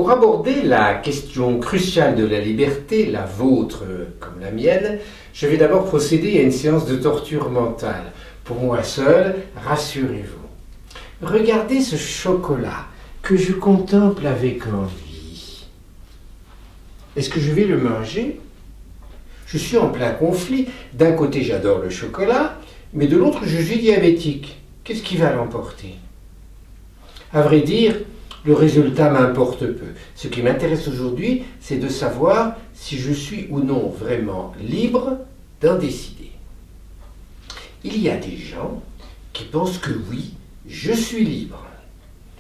Pour aborder la question cruciale de la liberté, la vôtre comme la mienne, je vais d'abord procéder à une séance de torture mentale. Pour moi seul, rassurez-vous. Regardez ce chocolat que je contemple avec envie. Est-ce que je vais le manger ? Je suis en plein conflit. D'un côté, j'adore le chocolat, mais de l'autre, je suis diabétique. Qu'est-ce qui va l'emporter ? À vrai dire, le résultat m'importe peu. Ce qui m'intéresse aujourd'hui, c'est de savoir si je suis ou non vraiment libre d'en décider. Il y a des gens qui pensent que oui, je suis libre.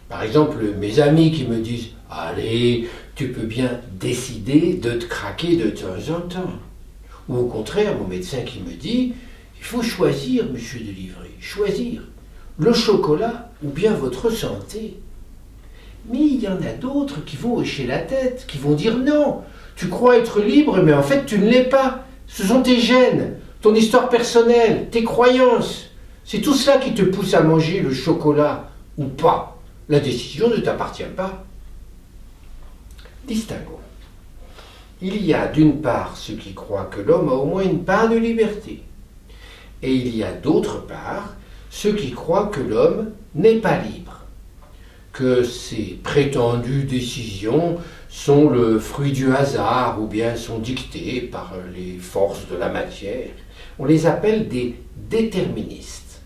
Par exemple, mes amis qui me disent « Allez, tu peux bien décider de te craquer de temps en temps. » Ou au contraire, mon médecin qui me dit « Il faut choisir, monsieur Delivry, choisir le chocolat ou bien votre santé. » Mais il y en a d'autres qui vont hocher la tête, qui vont dire « Non, tu crois être libre, mais en fait tu ne l'es pas. Ce sont tes gènes, ton histoire personnelle, tes croyances. C'est tout cela qui te pousse à manger le chocolat ou pas. La décision ne t'appartient pas. » Distinguons. Il y a d'une part ceux qui croient que l'homme a au moins une part de liberté. Et il y a d'autre part ceux qui croient que l'homme n'est pas libre, que ses prétendues décisions sont le fruit du hasard ou bien sont dictées par les forces de la matière. On les appelle des déterministes.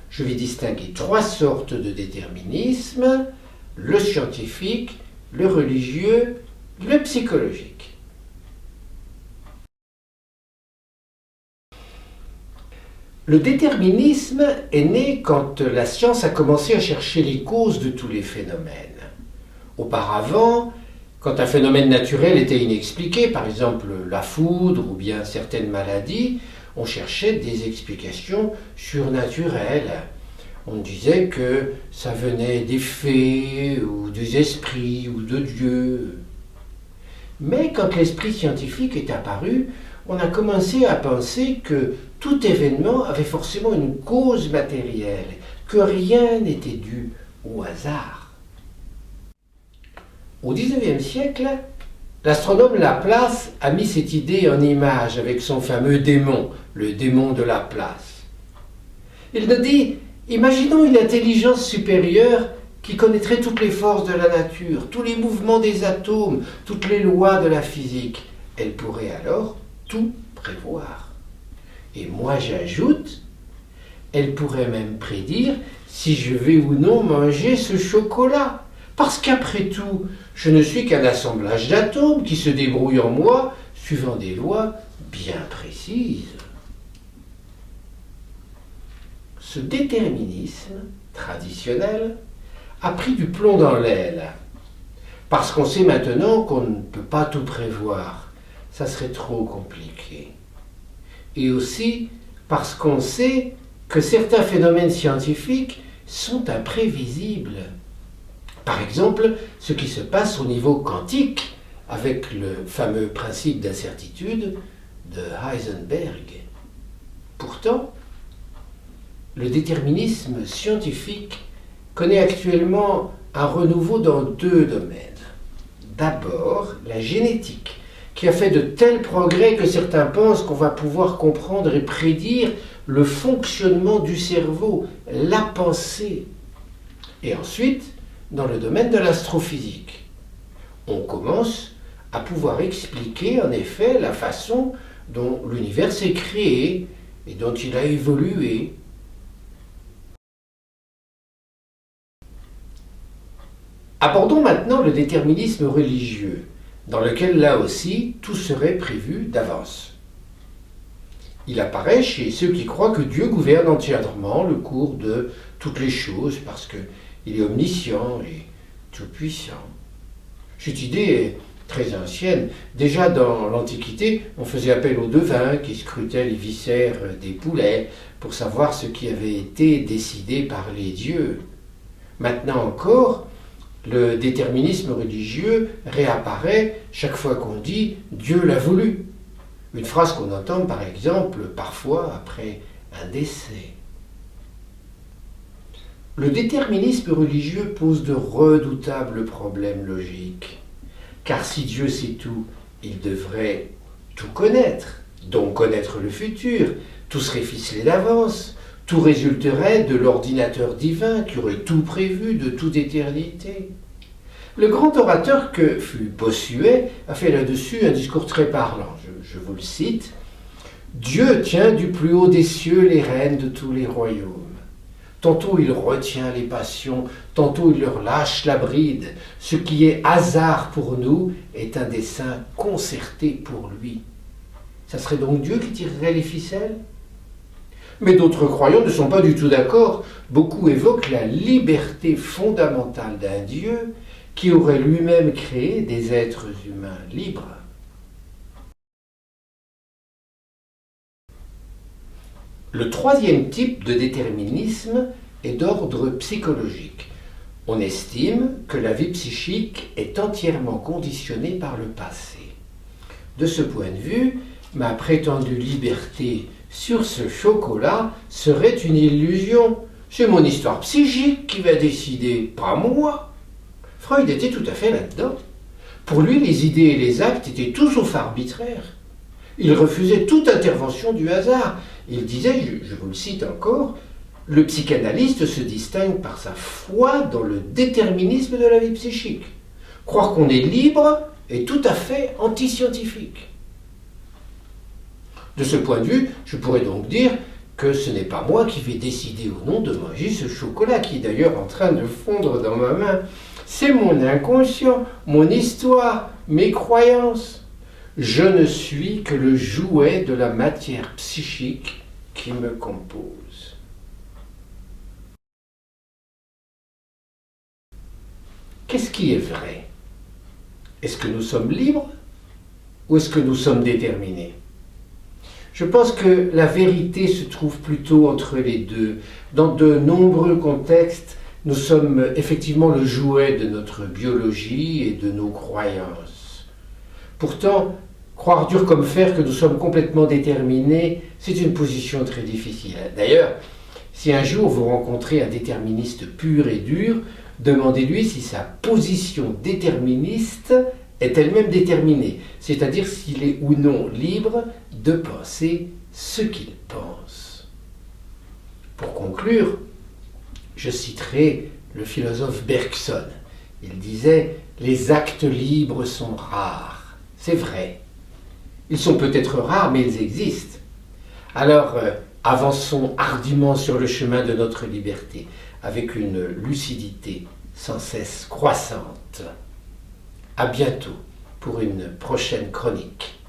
Je vais distinguer trois sortes de déterminisme: le scientifique, le religieux, le psychologique. Le déterminisme est né quand la science a commencé à chercher les causes de tous les phénomènes. Auparavant, quand un phénomène naturel était inexpliqué, par exemple la foudre ou bien certaines maladies, on cherchait des explications surnaturelles. On disait que ça venait des fées ou des esprits ou de Dieu. Mais quand l'esprit scientifique est apparu, on a commencé à penser que tout événement avait forcément une cause matérielle, que rien n'était dû au hasard. Au XIXe siècle, l'astronome Laplace a mis cette idée en image avec son fameux démon, le démon de Laplace. Il nous dit, imaginons une intelligence supérieure qui connaîtrait toutes les forces de la nature, tous les mouvements des atomes, toutes les lois de la physique. Elle pourrait alors tout prévoir. Et moi j'ajoute, elle pourrait même prédire si je vais ou non manger ce chocolat. Parce qu'après tout, je ne suis qu'un assemblage d'atomes qui se débrouillent en moi suivant des lois bien précises. Ce déterminisme traditionnel a pris du plomb dans l'aile, parce qu'on sait maintenant qu'on ne peut pas tout prévoir. Ça serait trop compliqué. Et aussi parce qu'on sait que certains phénomènes scientifiques sont imprévisibles. Par exemple, ce qui se passe au niveau quantique avec le fameux principe d'incertitude de Heisenberg. Pourtant, le déterminisme scientifique connaît actuellement un renouveau dans deux domaines. D'abord, la génétique, qui a fait de tels progrès que certains pensent qu'on va pouvoir comprendre et prédire le fonctionnement du cerveau, la pensée. Et ensuite, dans le domaine de l'astrophysique, on commence à pouvoir expliquer en effet la façon dont l'univers s'est créé et dont il a évolué. Abordons maintenant le déterminisme religieux, dans lequel là aussi tout serait prévu d'avance. Il apparaît chez ceux qui croient que Dieu gouverne entièrement le cours de toutes les choses parce qu'il est omniscient et tout-puissant. Cette idée est très ancienne. Déjà dans l'Antiquité, on faisait appel aux devins qui scrutaient les viscères des poulets pour savoir ce qui avait été décidé par les dieux. Maintenant encore, le déterminisme religieux réapparaît chaque fois qu'on dit « Dieu l'a voulu ». Une phrase qu'on entend par exemple parfois après un décès. Le déterminisme religieux pose de redoutables problèmes logiques. Car si Dieu sait tout, il devrait tout connaître, donc connaître le futur. Tout serait ficelé d'avance. Tout résulterait de l'ordinateur divin qui aurait tout prévu de toute éternité. Le grand orateur que fut Bossuet a fait là-dessus un discours très parlant. Je vous le cite. « Dieu tient du plus haut des cieux les rênes de tous les royaumes. Tantôt il retient les passions, tantôt il leur lâche la bride. Ce qui est hasard pour nous est un dessein concerté pour lui. » Ça serait donc Dieu qui tirerait les ficelles ? Mais d'autres croyants ne sont pas du tout d'accord. Beaucoup évoquent la liberté fondamentale d'un Dieu qui aurait lui-même créé des êtres humains libres. Le troisième type de déterminisme est d'ordre psychologique. On estime que la vie psychique est entièrement conditionnée par le passé. De ce point de vue, ma prétendue liberté sur ce chocolat serait une illusion. C'est mon histoire psychique qui va décider, pas moi. Freud était tout à fait là-dedans. Pour lui, les idées et les actes étaient tout sauf arbitraires. Il refusait toute intervention du hasard. Il disait, je vous le cite encore, « Le psychanalyste se distingue par sa foi dans le déterminisme de la vie psychique. Croire qu'on est libre est tout à fait anti-scientifique. » De ce point de vue, je pourrais donc dire que ce n'est pas moi qui vais décider ou non de manger ce chocolat qui est d'ailleurs en train de fondre dans ma main. C'est mon inconscient, mon histoire, mes croyances. Je ne suis que le jouet de la matière psychique qui me compose. Qu'est-ce qui est vrai? Est-ce que nous sommes libres ou est-ce que nous sommes déterminés? Je pense que la vérité se trouve plutôt entre les deux. Dans de nombreux contextes, nous sommes effectivement le jouet de notre biologie et de nos croyances. Pourtant, croire dur comme fer que nous sommes complètement déterminés, c'est une position très difficile. D'ailleurs, si un jour vous rencontrez un déterministe pur et dur, demandez-lui si sa position déterministe est elle-même déterminée, c'est-à-dire s'il est ou non libre de penser ce qu'il pense. Pour conclure, je citerai le philosophe Bergson. Il disait « Les actes libres sont rares ». C'est vrai. Ils sont peut-être rares, mais ils existent. Alors, avançons hardiment sur le chemin de notre liberté, avec une lucidité sans cesse croissante. À bientôt pour une prochaine chronique.